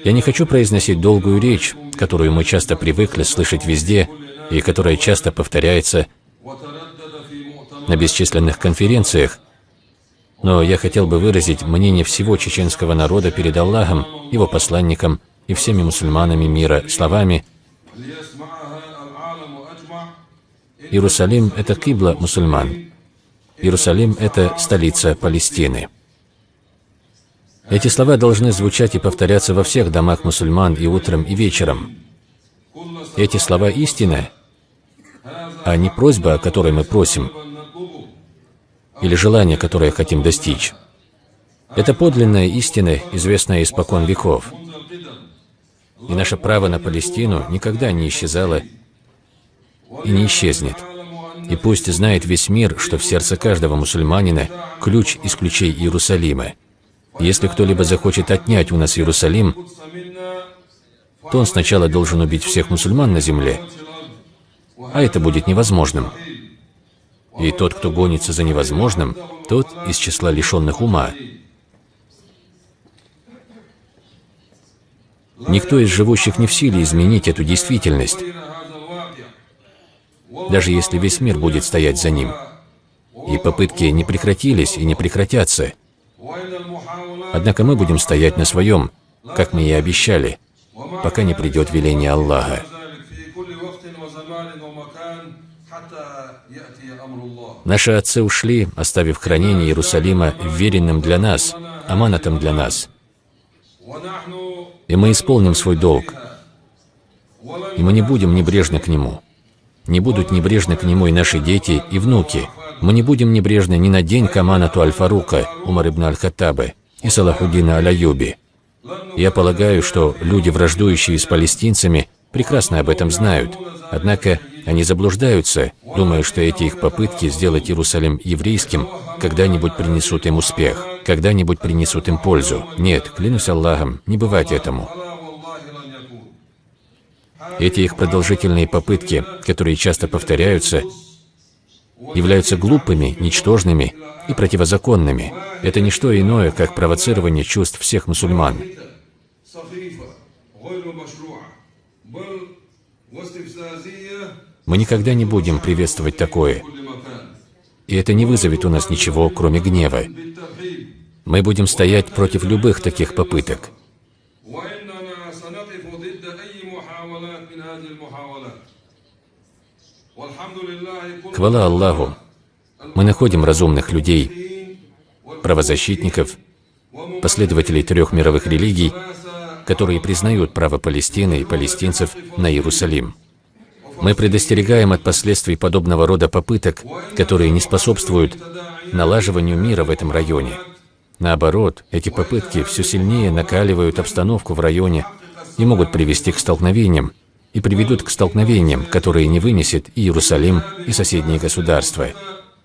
Я не хочу произносить долгую речь, которую мы часто привыкли слышать везде и которая часто повторяется на бесчисленных конференциях, но я хотел бы выразить мнение всего чеченского народа перед Аллахом, Его посланником и всеми мусульманами мира словами: Иерусалим – это кибла мусульман. Иерусалим – это столица Палестины. Эти слова должны звучать и повторяться во всех домах мусульман и утром, и вечером. Эти слова истина, а не просьба, о которой мы просим, или желание, которое хотим достичь. Это подлинная истина, известная испокон веков. И наше право на Палестину никогда не исчезало и не исчезнет. И пусть знает весь мир, что в сердце каждого мусульманина ключ из ключей Иерусалима. Если кто-либо захочет отнять у нас Иерусалим, то он сначала должен убить всех мусульман на земле, а это будет невозможным. И тот, кто гонится за невозможным, тот из числа лишенных ума. Никто из живущих не в силе изменить эту действительность, даже если весь мир будет стоять за ним. И попытки не прекратились и не прекратятся. Однако мы будем стоять на своем, как мы и обещали, пока не придет веление Аллаха. Наши отцы ушли, оставив хранение Иерусалима веренным для нас, аманатом для нас. И мы исполним свой долг. И мы не будем небрежны к нему. Не будут небрежны к нему и наши дети, и внуки. Мы не будем небрежны ни на день к аманату Аль-Фарука, Умар ибн Аль-Хаттаба и Салахуддина Аль-Аюби. Я полагаю, что люди, враждующие с палестинцами, прекрасно об этом знают. Однако они заблуждаются, думая, что эти их попытки сделать Иерусалим еврейским когда-нибудь принесут им успех, когда-нибудь принесут им пользу. Нет, клянусь Аллахом, не бывать этому. Эти их продолжительные попытки, которые часто повторяются, являются глупыми, ничтожными и противозаконными. Это не что иное, как провоцирование чувств всех мусульман. Мы никогда не будем приветствовать такое, и это не вызовет у нас ничего, кроме гнева. Мы будем стоять против любых таких попыток. Хвала Аллаху! Мы находим разумных людей, правозащитников, последователей 3 мировых религий, которые признают право Палестины и палестинцев на Иерусалим. Мы предостерегаем от последствий подобного рода попыток, которые не способствуют налаживанию мира в этом районе. Наоборот, эти попытки все сильнее накаливают обстановку в районе и могут привести к столкновениям, и приведут к столкновениям, которые не вынесет и Иерусалим, и соседние государства.